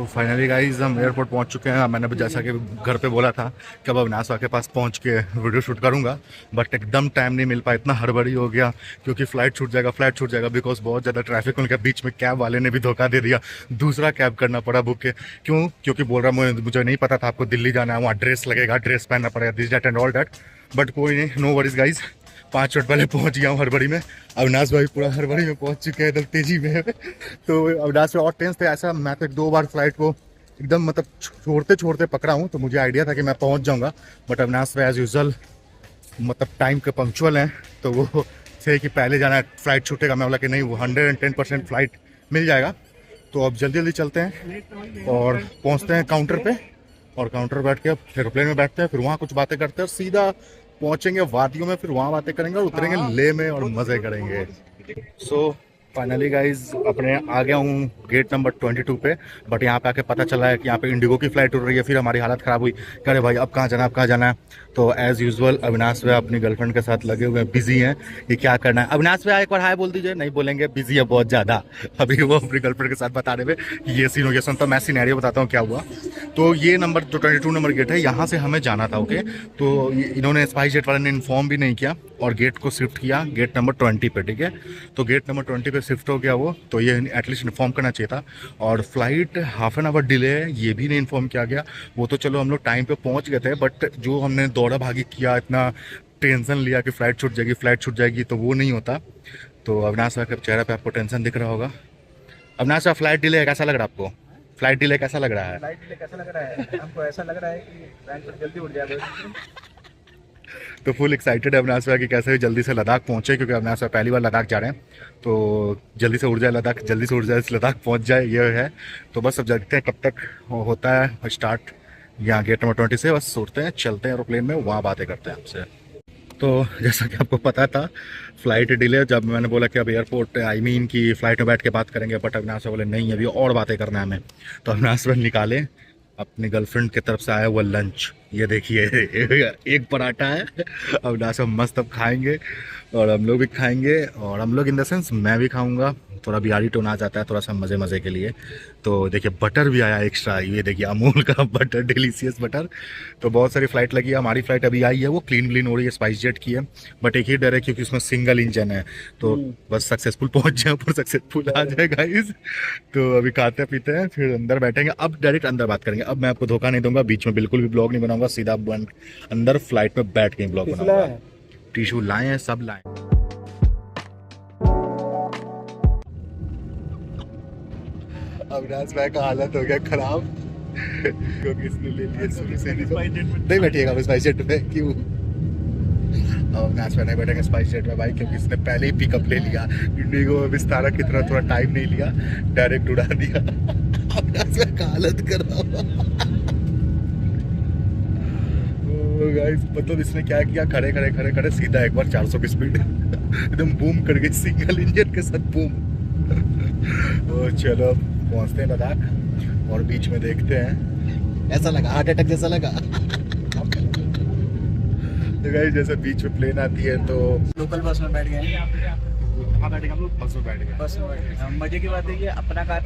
तो finally guys हम airport पहुंच चुके हैं। मैंने भी जैसा कि घर पे बोला था कि अब अविनाश के पास पहुंच के वीडियो शूट करूंगा, बट एकदम टाइम नहीं मिल पाया, इतना हड़बड़ी हो गया क्योंकि फ्लाइट छूट जाएगा बिकॉज बहुत ज़्यादा ट्रैफिक उनके बीच में। कैब वाले ने भी धोखा दे दिया, दूसरा कैब करना पड़ा बुक के। क्यों? क्योंकि बोल रहा मुझे नहीं पता था आपको दिल्ली जाना है, वहाँ ड्रेस लगेगा, ड्रेस पहनना पड़ेगा, this that and all that. But कोई नहीं, नो वरीज गाइज, 5 मिनट पहले पहुंच गया हूँ हड़बड़ी में। अविनाश भाई पूरा हड़बड़ी में पहुंच चुके हैं, एकदम तेजी में। तो अविनाश भाई और टेंस थे, ऐसा मैं तो 2 बार फ्लाइट को एकदम मतलब छोड़ते छोड़ते पकड़ा हूँ, तो मुझे आइडिया था कि मैं पहुंच जाऊंगा। बट अविनाश भाई एज यूजुअल मतलब टाइम के पंक्चुअल हैं, तो वो थे कि पहले जाना है, फ्लाइट छूटेगा। मैं बोला कि नहीं, वो 110% फ्लाइट मिल जाएगा। तो अब जल्दी जल्दी चलते हैं और पहुँचते हैं काउंटर पे, और काउंटर बैठ के एरोप्लेन में बैठते हैं, फिर वहाँ कुछ बातें करते हैं और सीधा पहुंचेंगे वादियों में, फिर वहाँ बातें करेंगे और उतरेंगे लेह में और मज़े करेंगे। सो फाइनली गाइज अपने आ गया हूँ गेट नंबर 22 पे। बट यहाँ पे आके पता चला है कि यहाँ पे इंडिगो की फ्लाइट उड़ रही है। फिर हमारी हालत ख़राब हुई, कह रहे भाई अब कहाँ जाना है, अब कहाँ जाना है। तो एज़ यूजुअल अविनाश भाई अपनी गर्लफ्रेंड के साथ लगे हुए हैं, बिजी हैं, ये क्या करना है। अविनाश भाई एक बार हाय बोल दीजिए। नहीं बोलेंगे, बिजी है बहुत ज़्यादा। अभी वो अपनी गर्लफ्रेंड के साथ बता रहे थे ये सीन हो गया। तो मैं सिनेरियो बताता हूँ क्या हुआ। तो ये नंबर जो 22 नंबर गेट है, यहाँ से हमें जाना था। ओके, तो इन्होंने स्पाइस जेट वाले ने इन्फॉर्म भी नहीं किया और गेट को शिफ्ट किया गेट नंबर 20 पे। ठीक है, तो गेट नंबर 20 पे शिफ्ट हो गया वो, तो ये एटलीस्ट इन्फॉर्म करना चाहिए था। और flight half an hour delay है, ये भी नहीं इन्फॉर्म किया गया। वो तो चलो हम लोग टाइम पे पहुंच गए थे, बट जो हमने दौड़ा भागी किया, इतना टेंशन लिया कि फ्लाइट छूट जाएगी, तो वो नहीं होता। तो अविनाश का चेहरे पे आपको टेंशन दिख रहा होगा। अविनाश का फ्लाइट डिले कैसा लग रहा है आपको? फ्लाइट डिले कैसा लग रहा है? फ्लाइट डिले कैसा लग रहा है? हमको ऐसा लग रहा है कि फ्लाइट जल्दी उड़ जाएगा। तो फुल एक्साइटेड है अविनाश भाई कि कैसे जल्दी से लद्दाख पहुंचे, क्योंकि अविनाश भाई पहली बार लद्दाख जा रहे हैं। तो जल्दी से उड़ जाए लद्दाख, जल्दी से उड़ जाए लद्दाख पहुंच जाए, ये है। तो बस अब देखते हैं कब तक होता है स्टार्ट यहाँ गेट नंबर 20 से। बस उड़ते हैं, चलते हैं एरोप्लेन में, वहाँ बातें करते हैं आपसे। तो जैसा कि आपको पता था फ्लाइट डिले, जब मैंने बोला कि अब एयरपोर्ट की फ़्लाइट में बैठ के बात करेंगे, बट अविनाश भाई बोले नहीं अभी और बातें करना है हमें। तो अविनाश भाई निकाले अपनी गर्लफ्रेंड की तरफ से आया हुआ लंच, ये देखिए एक पराठा है। अविनाश भाई मस्त अब खाएंगे और हम लोग भी खाएंगे, और हम लोग इन द सेंस मैं भी खाऊंगा। थोड़ा बिहारी टोन आ जाता है थोड़ा सा मज़े मज़े के लिए। तो देखिए बटर भी आया एक्स्ट्रा, ये देखिए अमूल का बटर, डिलीशियस बटर। तो बहुत सारी फ्लाइट लगी है, हमारी फ्लाइट अभी आई है, वो क्लीन हो रही है, स्पाइस जेट की है। बट एक ही डर है क्योंकि उसमें सिंगल इंजन है, तो बस सक्सेसफुल पहुंच जाए, ऊपर सक्सेसफुल आ जाए गाइस। तो अभी खाते पीते हैं, फिर अंदर बैठेंगे। अब डायरेक्ट अंदर बात करेंगे। अब मैं आपको धोखा नहीं दूंगा, बीच में बिल्कुल भी ब्लॉग नहीं बनाऊंगा, सीधा बंद अंदर फ्लाइट में बैठ के ब्लॉग बनाऊंगा। टिश्यू लाए हैं, सब लाए। अविनाश भाई का हालत हो गया खराब क्योंकि इसने ले लिया शुरू से नहीं बैठिएगा स्पाइस जेट में। क्यों? अविनाश भाई नहीं बैठेंगे स्पाइस जेट में भाई, क्योंकि इसने पहले ही पिकअप ले लिया। इंडिगो विस्तारा की तरह थोड़ा टाइम नहीं लिया, डायरेक्ट उड़ा दिया। अविनाश भाई का हालत कर रहा गाइस। मतलब इसने क्या किया, खड़े सीधा एक बार 400 की स्पीड एकदम बूम कर गई, सिंगल इंजन के साथ बूम। तो चलो पहुंचते हैं लद्दाख और बीच में देखते हैं। ऐसा लगा हार्ट अटैक जैसा लगा। तो गाइस जैसे बीच में प्लेन आती है तो लोकल बस में बैठ गए हैं। कहाँ बैठे हम लोग? बस में बैठ गए। बस में बैठ गए। मजे की बात है कि अपना कार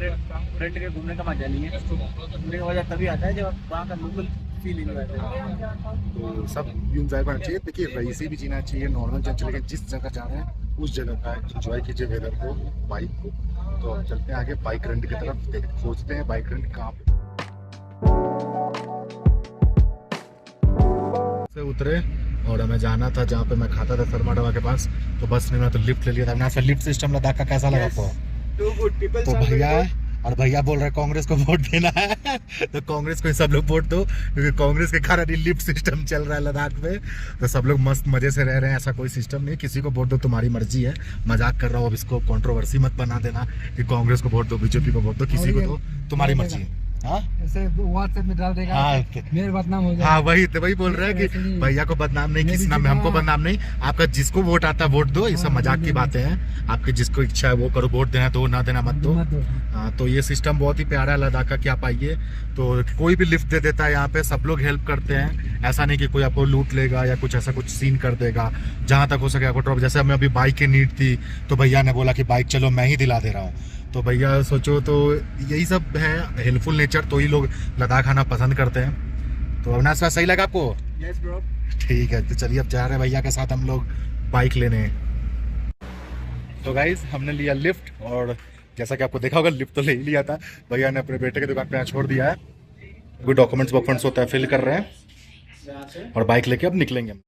रेंट के घूमने का मजा नहीं है, घूमने का मजा तभी आता है जब वहाँ का लोकल फीलिंग आता है। तो सब इंजॉय करना चाहिए। देखिए रईसी भी जीना चाहिए, नॉर्मल चल चलेगा। जिस जगह जा रहे हैं उस जगह का एंजॉय कीजिए, वेदर को, बाइक को। तो अब चलते हैं आगे बाइक रेंट की तरफ, खोजते हैं बाइक रेंट कहाँ पे। से उतरे और हमें जाना था जहाँ पे मैं खाता था शर्मा ढाबा के पास। तो बस ने तो लिफ्ट ले लिया था। ना सर लिफ्ट सिस्टम लद्दाख का कैसा लगा आपको? तो भैया और भैया बोल रहे कांग्रेस को वोट देना है तो कांग्रेस को ही सब लोग वोट दो, क्योंकि कांग्रेस के कारण ही लिफ्ट सिस्टम चल रहा है लद्दाख में। तो सब लोग मस्त मजे से रह रहे हैं, ऐसा कोई सिस्टम नहीं, किसी को वोट दो तुम्हारी मर्जी है। मजाक कर रहा हूँ, अब इसको कंट्रोवर्सी मत बना देना कि कांग्रेस को वोट दो, बीजेपी को वोट दो, किसी को दो, तुम्हारी मर्जी है। ऐसे व्हाट्सएप में डाल देगा, मेरे बदनाम हो जाएगा। हाँ वही बोल रहे हैं कि भैया को बदनाम नहीं, किसी नाम हमको बदनाम नहीं। आपका जिसको वोट आता है वोट दो, ये सब मजाक की बातें हैं। आपकी जिसको इच्छा है वो करो, वोट देना तो ना देना मत दो। हाँ तो ये सिस्टम बहुत ही प्यारा है लद्दाख का कि आप आइए तो कोई भी लिफ्ट दे देता है यहाँ पे, सब लोग हेल्प करते हैं। ऐसा नहीं कि कोई आपको लूट लेगा या कुछ ऐसा कुछ सीन कर देगा। जहाँ तक हो सके आपको ड्रॉप, जैसे हमें अभी बाइक की नीड थी तो भैया ने बोला कि बाइक चलो मैं ही दिला दे रहा हूँ। तो भैया सोचो तो यही सब है, हेल्पफुल नेचर, तो ही लोग लद्दाख आना पसंद करते हैं। तो अविनाश भाई सही लगा आपको? Yes bro. ठीक है, तो चलिए अब जा रहे हैं भैया के साथ हम लोग बाइक लेने। तो गाइज हमने लिया लिफ्ट, और जैसा कि आपको देखा होगा लिफ्ट तो ले ही लिया था। भैया ने अपने बेटे की दुकान पे यहाँ छोड़ दिया है, कोई डॉक्यूमेंट्स होता है फिल कर रहे हैं, और बाइक लेके अब निकलेंगे हम।